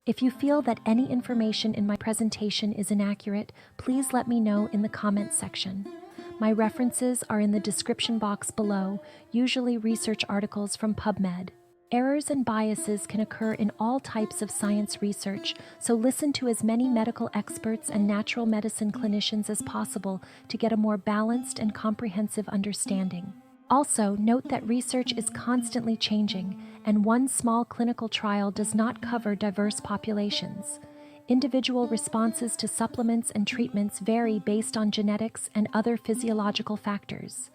If you feel that any information in my presentation is inaccurate, please let me know in the comments section. My references are in the description box below, usually research articles from PubMed. Errors and biases can occur in all types of science research, so listen to as many medical experts and natural medicine clinicians as possible to get a more balanced and comprehensive understanding. Also, note that research is constantly changing, and one small clinical trial does not cover diverse populations. Individual responses to supplements and treatments vary based on genetics and other physiological factors.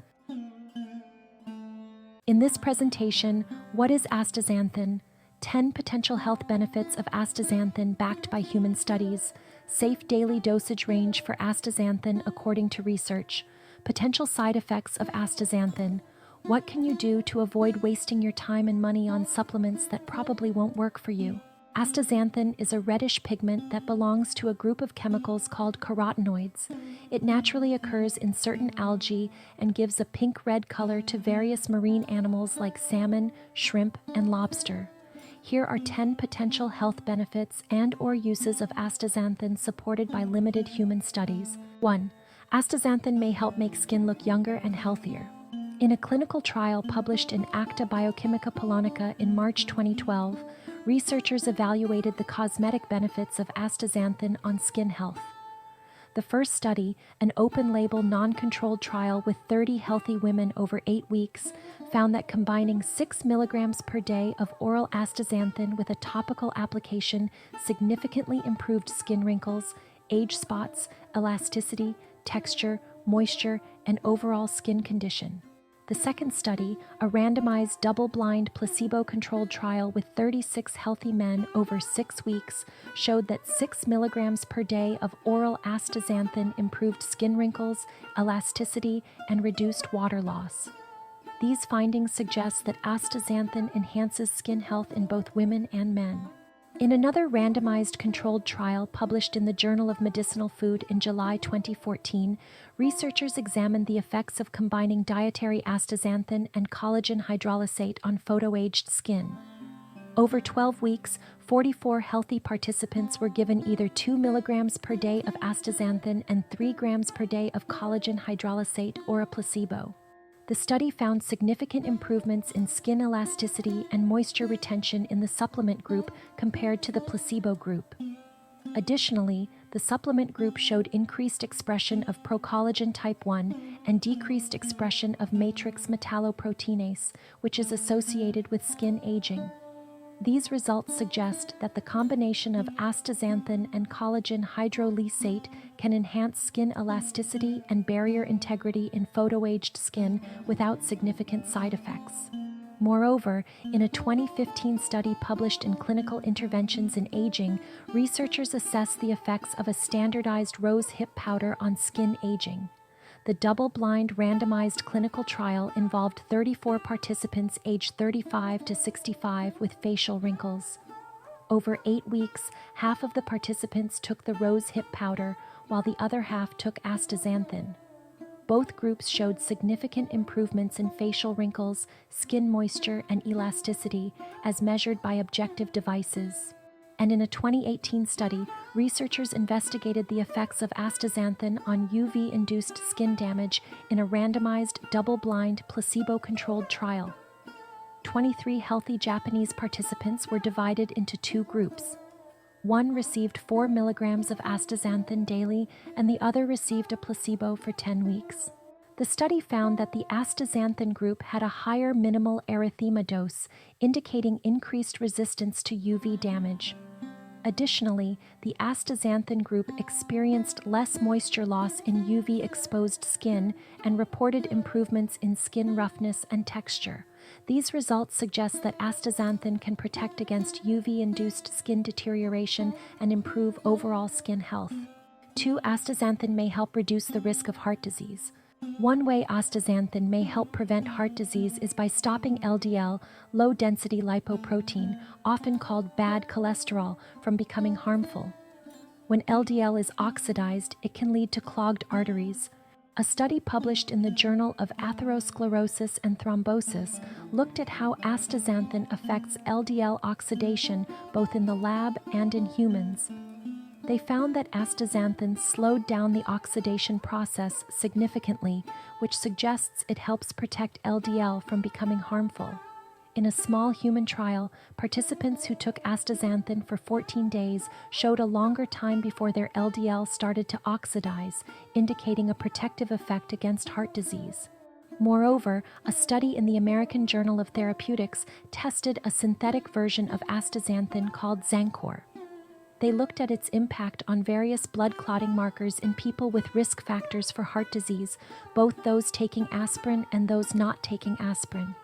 In this presentation, what is astaxanthin? 10 potential health benefits of astaxanthin backed by human studies. Safe daily dosage range for astaxanthin according to research. Potential side effects of astaxanthin. What can you do to avoid wasting your time and money on supplements that probably won't work for you? Astaxanthin is a reddish pigment that belongs to a group of chemicals called carotenoids. It naturally occurs in certain algae and gives a pink-red color to various marine animals like salmon, shrimp, and lobster. Here are 10 potential health benefits and/or uses of astaxanthin supported by limited human studies. 1. Astaxanthin may help make skin look younger and healthier. In a clinical trial published in Acta Biochimica Polonica in March 2012, researchers evaluated the cosmetic benefits of astaxanthin on skin health. The first study, an open-label, non-controlled trial with 30 healthy women over 8 weeks, found that combining 6 milligrams per day of oral astaxanthin with a topical application significantly improved skin wrinkles, age spots, elasticity, texture, moisture, and overall skin condition. The second study, a randomized double-blind placebo-controlled trial with 36 healthy men over 6 weeks, showed that 6 milligrams per day of oral astaxanthin improved skin wrinkles, elasticity, and reduced water loss. These findings suggest that astaxanthin enhances skin health in both women and men. In another randomized controlled trial published in the Journal of Medicinal Food in July 2014, researchers examined the effects of combining dietary astaxanthin and collagen hydrolysate on photoaged skin. Over 12 weeks, 44 healthy participants were given either 2 milligrams per day of astaxanthin and 3 grams per day of collagen hydrolysate or a placebo. The study found significant improvements in skin elasticity and moisture retention in the supplement group compared to the placebo group. Additionally, the supplement group showed increased expression of procollagen type 1 and decreased expression of matrix metalloproteinase, which is associated with skin aging. These results suggest that the combination of astaxanthin and collagen hydrolysate can enhance skin elasticity and barrier integrity in photoaged skin without significant side effects. Moreover, in a 2015 study published in Clinical Interventions in Aging, researchers assessed the effects of a standardized rose hip powder on skin aging. The double-blind randomized clinical trial involved 34 participants aged 35 to 65 with facial wrinkles. Over 8 weeks, half of the participants took the rose hip powder, while the other half took astaxanthin. Both groups showed significant improvements in facial wrinkles, skin moisture, and elasticity, as measured by objective devices. And in a 2018 study, researchers investigated the effects of astaxanthin on UV-induced skin damage in a randomized, double-blind, placebo-controlled trial. 23 healthy Japanese participants were divided into 2 groups. One received 4 milligrams of astaxanthin daily, and the other received a placebo for 10 weeks. The study found that the astaxanthin group had a higher minimal erythema dose, indicating increased resistance to UV damage. Additionally, the astaxanthin group experienced less moisture loss in UV-exposed skin and reported improvements in skin roughness and texture. These results suggest that astaxanthin can protect against UV-induced skin deterioration and improve overall skin health. 2. Astaxanthin may help reduce the risk of heart disease. One way astaxanthin may help prevent heart disease is by stopping LDL, low-density lipoprotein, often called bad cholesterol, from becoming harmful. When LDL is oxidized, it can lead to clogged arteries. A study published in the Journal of Atherosclerosis and Thrombosis looked at how astaxanthin affects LDL oxidation both in the lab and in humans. They found that astaxanthin slowed down the oxidation process significantly, which suggests it helps protect LDL from becoming harmful. In a small human trial, participants who took astaxanthin for 14 days showed a longer time before their LDL started to oxidize, indicating a protective effect against heart disease. Moreover, a study in the American Journal of Therapeutics tested a synthetic version of astaxanthin called Zancor. They looked at its impact on various blood clotting markers in people with risk factors for heart disease, both those taking aspirin and those not taking aspirin.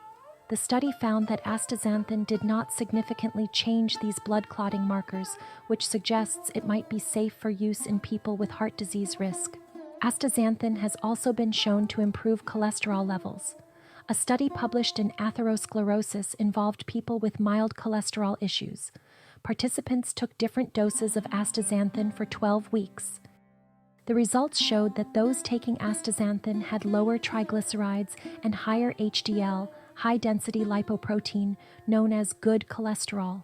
The study found that astaxanthin did not significantly change these blood clotting markers, which suggests it might be safe for use in people with heart disease risk. Astaxanthin has also been shown to improve cholesterol levels. A study published in Atherosclerosis involved people with mild cholesterol issues. Participants took different doses of astaxanthin for 12 weeks. The results showed that those taking astaxanthin had lower triglycerides and higher HDL, high-density lipoprotein, known as good cholesterol.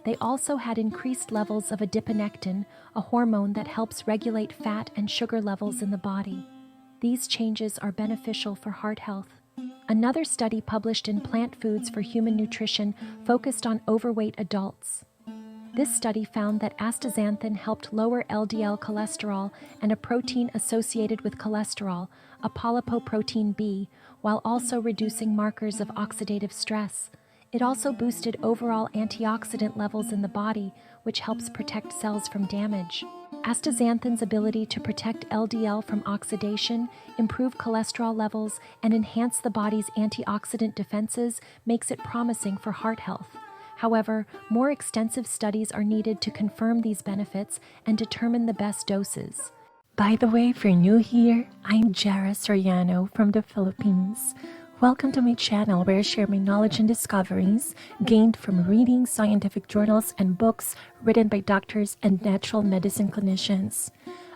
They also had increased levels of adiponectin, a hormone that helps regulate fat and sugar levels in the body. These changes are beneficial for heart health. Another study published in Plant Foods for Human Nutrition focused on overweight adults. This study found that astaxanthin helped lower LDL cholesterol and a protein associated with cholesterol, apolipoprotein B, while also reducing markers of oxidative stress. It also boosted overall antioxidant levels in the body, which helps protect cells from damage. Astaxanthin's ability to protect LDL from oxidation, improve cholesterol levels, and enhance the body's antioxidant defenses makes it promising for heart health. However, more extensive studies are needed to confirm these benefits and determine the best doses. By the way, if you're new here, I'm Jara Soriano from the Philippines. Welcome to my channel where I share my knowledge and discoveries gained from reading scientific journals and books written by doctors and natural medicine clinicians.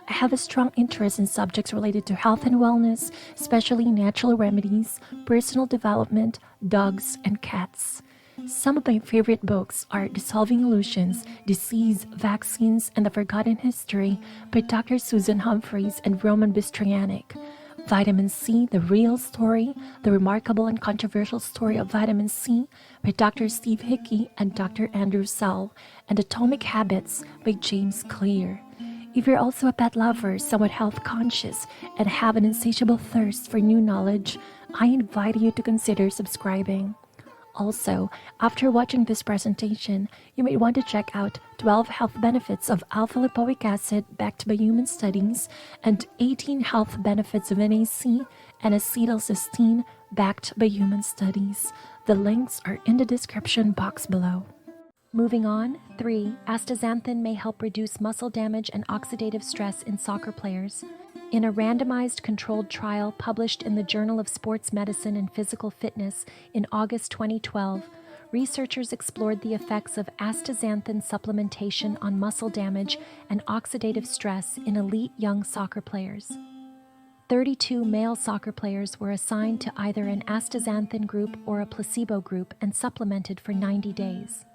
I have a strong interest in subjects related to health and wellness, especially natural remedies, personal development, dogs, and cats. Some of my favorite books are Dissolving Illusions, Disease, Vaccines, and the Forgotten History by Dr. Susan Humphreys and Roman Bystrianic. Vitamin C, The Real Story, The Remarkable and Controversial Story of Vitamin C by Dr. Steve Hickey and Dr. Andrew Sell, and Atomic Habits by James Clear. If you're also a pet lover, somewhat health conscious, and have an insatiable thirst for new knowledge, I invite you to consider subscribing. Also, after watching this presentation, you might want to check out 12 health benefits of alpha-lipoic acid backed by human studies and 18 health benefits of NAC and acetylcysteine backed by human studies. The links are in the description box below. Moving on, 3. Astaxanthin may help reduce muscle damage and oxidative stress in soccer players. In a randomized controlled trial published in the Journal of Sports Medicine and Physical Fitness in August 2012, researchers explored the effects of astaxanthin supplementation on muscle damage and oxidative stress in elite young soccer players. 32 male soccer players were assigned to either an astaxanthin group or a placebo group and supplemented for 90 days.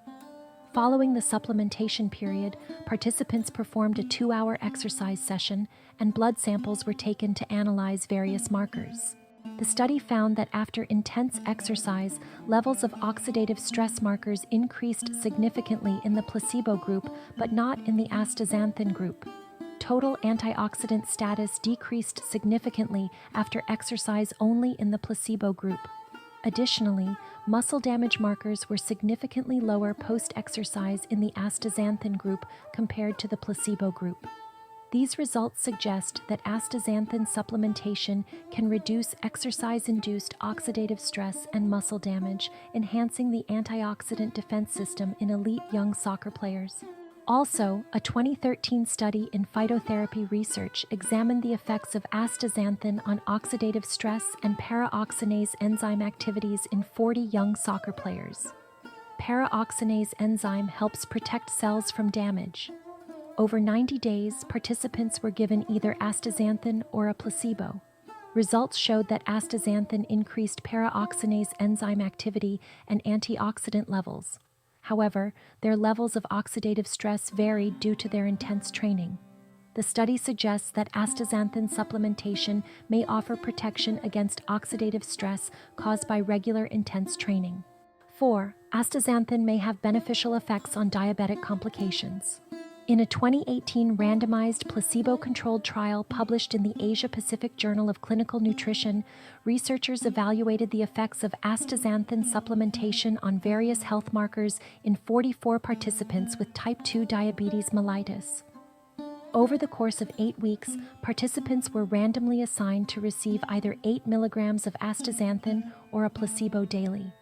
Following the supplementation period, participants performed a 2-hour exercise session and blood samples were taken to analyze various markers. The study found that after intense exercise, levels of oxidative stress markers increased significantly in the placebo group, but not in the astaxanthin group. Total antioxidant status decreased significantly after exercise only in the placebo group. Additionally, muscle damage markers were significantly lower post-exercise in the astaxanthin group compared to the placebo group. These results suggest that astaxanthin supplementation can reduce exercise-induced oxidative stress and muscle damage, enhancing the antioxidant defense system in elite young soccer players. Also, a 2013 study in phytotherapy research examined the effects of astaxanthin on oxidative stress and paraoxinase enzyme activities in 40 young soccer players. Paraoxinase enzyme helps protect cells from damage. Over 90 days, participants were given either astaxanthin or a placebo. Results showed that astaxanthin increased paraoxinase enzyme activity and antioxidant levels. However, their levels of oxidative stress varied due to their intense training. The study suggests that astaxanthin supplementation may offer protection against oxidative stress caused by regular intense training. 4. Astaxanthin may have beneficial effects on diabetic complications. In a 2018 randomized placebo-controlled trial published in the Asia-Pacific Journal of Clinical Nutrition, researchers evaluated the effects of astaxanthin supplementation on various health markers in 44 participants with type 2 diabetes mellitus. Over the course of 8 weeks, participants were randomly assigned to receive either 8 milligrams of astaxanthin or a placebo daily.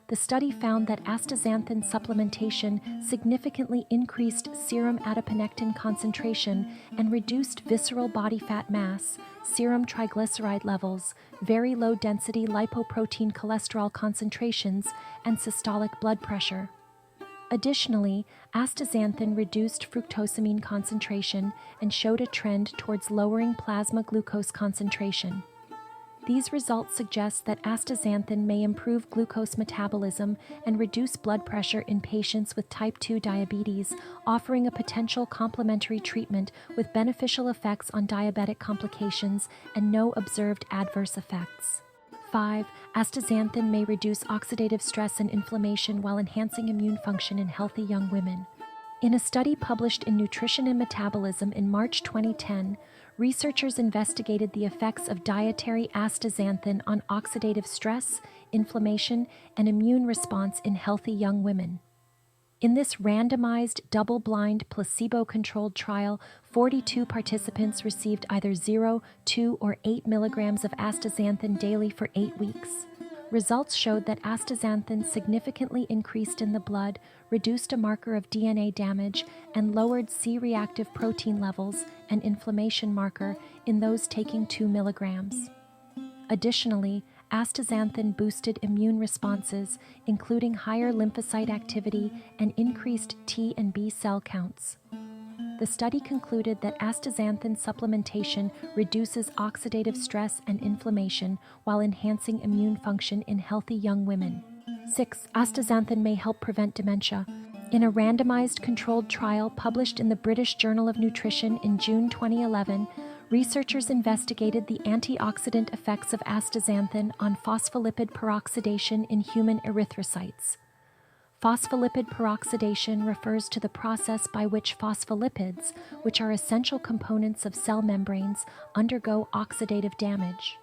The study found that astaxanthin supplementation significantly increased serum adiponectin concentration and reduced visceral body fat mass, serum triglyceride levels, very low-density lipoprotein cholesterol concentrations, and systolic blood pressure. Additionally, astaxanthin reduced fructosamine concentration and showed a trend towards lowering plasma glucose concentration. These results suggest that astaxanthin may improve glucose metabolism and reduce blood pressure in patients with type 2 diabetes, offering a potential complementary treatment with beneficial effects on diabetic complications and no observed adverse effects. 5. Astaxanthin may reduce oxidative stress and inflammation while enhancing immune function in healthy young women. In a study published in Nutrition and Metabolism in March 2010, researchers investigated the effects of dietary astaxanthin on oxidative stress, inflammation, and immune response in healthy young women. In this randomized, double-blind, placebo-controlled trial, 42 participants received either 0, 2, or 8 milligrams of astaxanthin daily for 8 weeks. Results showed that astaxanthin significantly increased in the blood, reduced a marker of DNA damage, and lowered C-reactive protein levels, an inflammation marker, in those taking 2 milligrams. Additionally, astaxanthin boosted immune responses, including higher lymphocyte activity and increased T and B cell counts. The study concluded that astaxanthin supplementation reduces oxidative stress and inflammation while enhancing immune function in healthy young women. 6. Astaxanthin may help prevent dementia. In a randomized controlled trial published in the British Journal of Nutrition in June 2011, researchers investigated the antioxidant effects of astaxanthin on phospholipid peroxidation in human erythrocytes. Phospholipid peroxidation refers to the process by which phospholipids, which are essential components of cell membranes, undergo oxidative damage.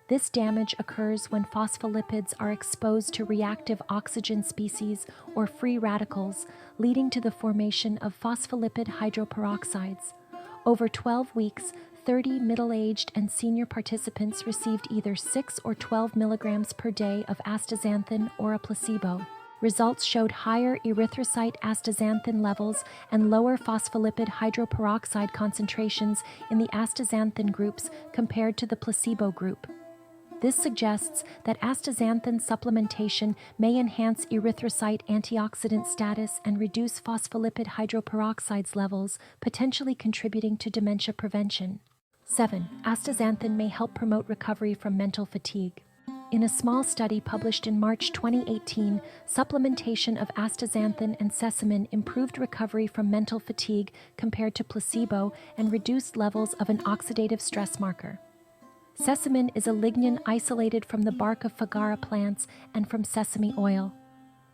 This damage occurs when phospholipids are exposed to reactive oxygen species or free radicals, leading to the formation of phospholipid hydroperoxides. Over 12 weeks, 30 middle-aged and senior participants received either 6 or 12 milligrams per day of astaxanthin or a placebo. Results showed higher erythrocyte astaxanthin levels and lower phospholipid hydroperoxide concentrations in the astaxanthin groups compared to the placebo group. This suggests that astaxanthin supplementation may enhance erythrocyte antioxidant status and reduce phospholipid hydroperoxides levels, potentially contributing to dementia prevention. 7. Astaxanthin may help promote recovery from mental fatigue. In a small study published in March 2018, supplementation of astaxanthin and sesamin improved recovery from mental fatigue compared to placebo and reduced levels of an oxidative stress marker. Sesamin is a lignin isolated from the bark of fagara plants and from sesame oil.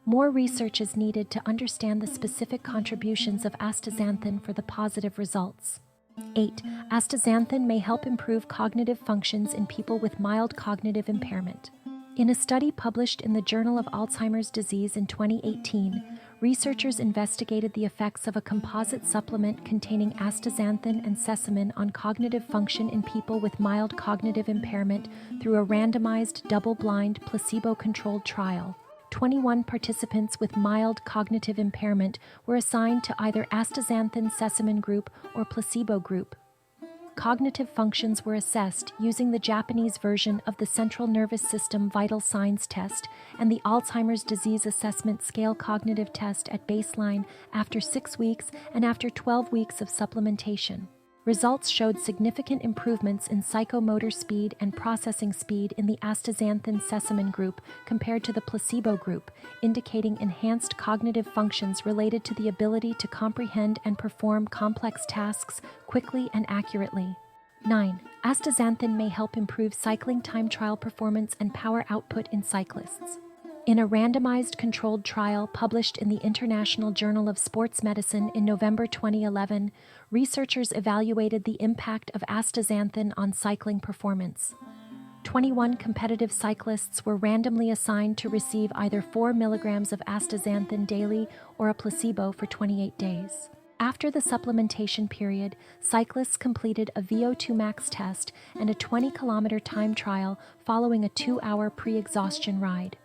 More research is needed to understand the specific contributions of astaxanthin for the positive results. 8. Astaxanthin may help improve cognitive functions in people with mild cognitive impairment. In a study published in the Journal of Alzheimer's Disease in 2018, researchers investigated the effects of a composite supplement containing astaxanthin and sesamin on cognitive function in people with mild cognitive impairment through a randomized, double-blind, placebo-controlled trial. 21 participants with mild cognitive impairment were assigned to either astaxanthin sesamin group or placebo group. Cognitive functions were assessed using the Japanese version of the Central Nervous System Vital Signs Test and the Alzheimer's Disease Assessment Scale Cognitive Test at baseline after 6 weeks and after 12 weeks of supplementation. Results showed significant improvements in psychomotor speed and processing speed in the astaxanthin-sesamin group compared to the placebo group, indicating enhanced cognitive functions related to the ability to comprehend and perform complex tasks quickly and accurately. 9. Astaxanthin may help improve cycling time trial performance and power output in cyclists. In a randomized controlled trial published in the International Journal of Sports Medicine in November 2011, researchers evaluated the impact of astaxanthin on cycling performance. 21 competitive cyclists were randomly assigned to receive either 4 milligrams of astaxanthin daily or a placebo for 28 days. After the supplementation period, cyclists completed a VO2 max test and a 20-kilometer time trial following a 2-hour pre-exhaustion ride.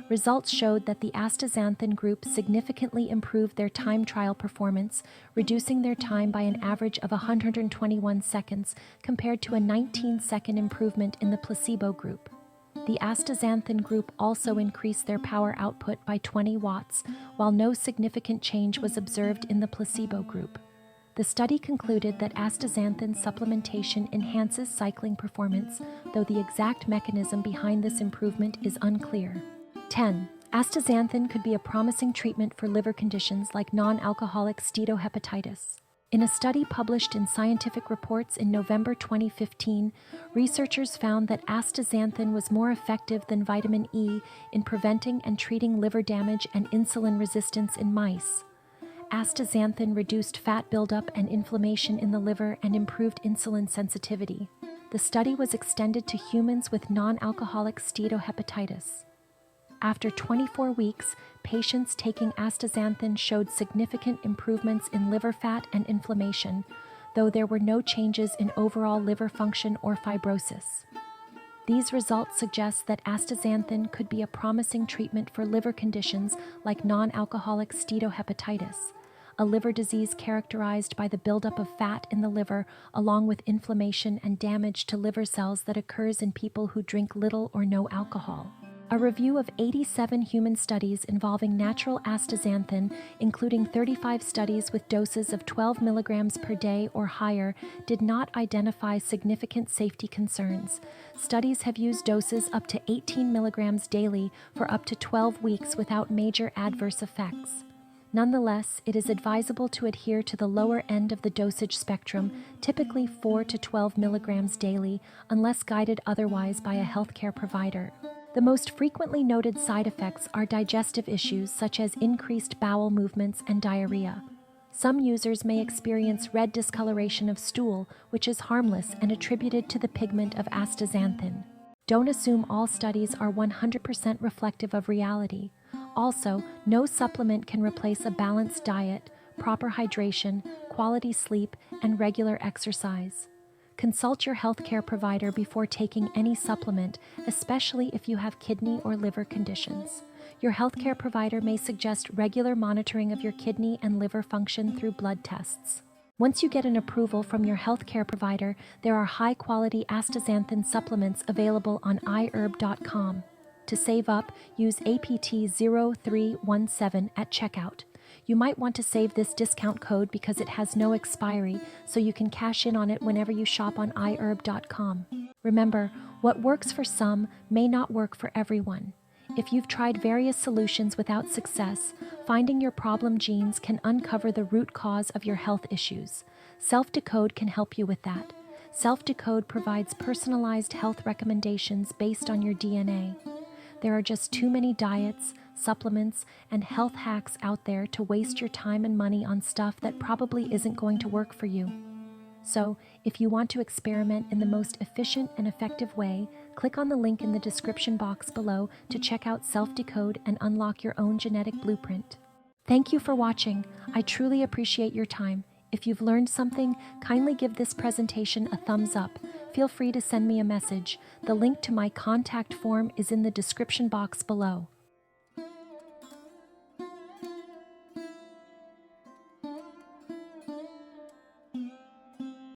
Results showed that the astaxanthin group significantly improved their time trial performance, reducing their time by an average of 121 seconds compared to a 19-second improvement in the placebo group. The astaxanthin group also increased their power output by 20 watts, while no significant change was observed in the placebo group. The study concluded that astaxanthin supplementation enhances cycling performance, though the exact mechanism behind this improvement is unclear. 10. Astaxanthin could be a promising treatment for liver conditions like non-alcoholic steatohepatitis. In a study published in Scientific Reports in November 2015, researchers found that astaxanthin was more effective than vitamin E in preventing and treating liver damage and insulin resistance in mice. Astaxanthin reduced fat buildup and inflammation in the liver and improved insulin sensitivity. The study was extended to humans with non-alcoholic steatohepatitis. After 24 weeks, patients taking astaxanthin showed significant improvements in liver fat and inflammation, though there were no changes in overall liver function or fibrosis. These results suggest that astaxanthin could be a promising treatment for liver conditions like non-alcoholic steatohepatitis, a liver disease characterized by the buildup of fat in the liver along with inflammation and damage to liver cells that occurs in people who drink little or no alcohol. A review of 87 human studies involving natural astaxanthin, including 35 studies with doses of 12 milligrams per day or higher, did not identify significant safety concerns. Studies have used doses up to 18 milligrams daily for up to 12 weeks without major adverse effects. Nonetheless, it is advisable to adhere to the lower end of the dosage spectrum, typically 4 to 12 milligrams daily, unless guided otherwise by a healthcare provider. The most frequently noted side effects are digestive issues such as increased bowel movements and diarrhea. Some users may experience red discoloration of stool, which is harmless and attributed to the pigment of astaxanthin. Don't assume all studies are 100% reflective of reality. Also, no supplement can replace a balanced diet, proper hydration, quality sleep, and regular exercise. Consult your healthcare provider before taking any supplement, especially if you have kidney or liver conditions. Your healthcare provider may suggest regular monitoring of your kidney and liver function through blood tests. Once you get an approval from your healthcare provider, there are high-quality astaxanthin supplements available on iherb.com. To save up, use APT0317 at checkout. You might want to save this discount code because it has no expiry, so you can cash in on it whenever you shop on iherb.com. Remember, what works for some may not work for everyone. If you've tried various solutions without success, finding your problem genes can uncover the root cause of your health issues. Self-Decode can help you with that. Self-Decode provides personalized health recommendations based on your DNA. There are just too many diets, supplements, and health hacks out there to waste your time and money on stuff that probably isn't going to work for you. So, if you want to experiment in the most efficient and effective way, click on the link in the description box below to check out Self-Decode and unlock your own genetic blueprint. Thank you for watching. I truly appreciate your time. If you've learned something, kindly give this presentation a thumbs up. Feel free to send me a message. The link to my contact form is in the description box below.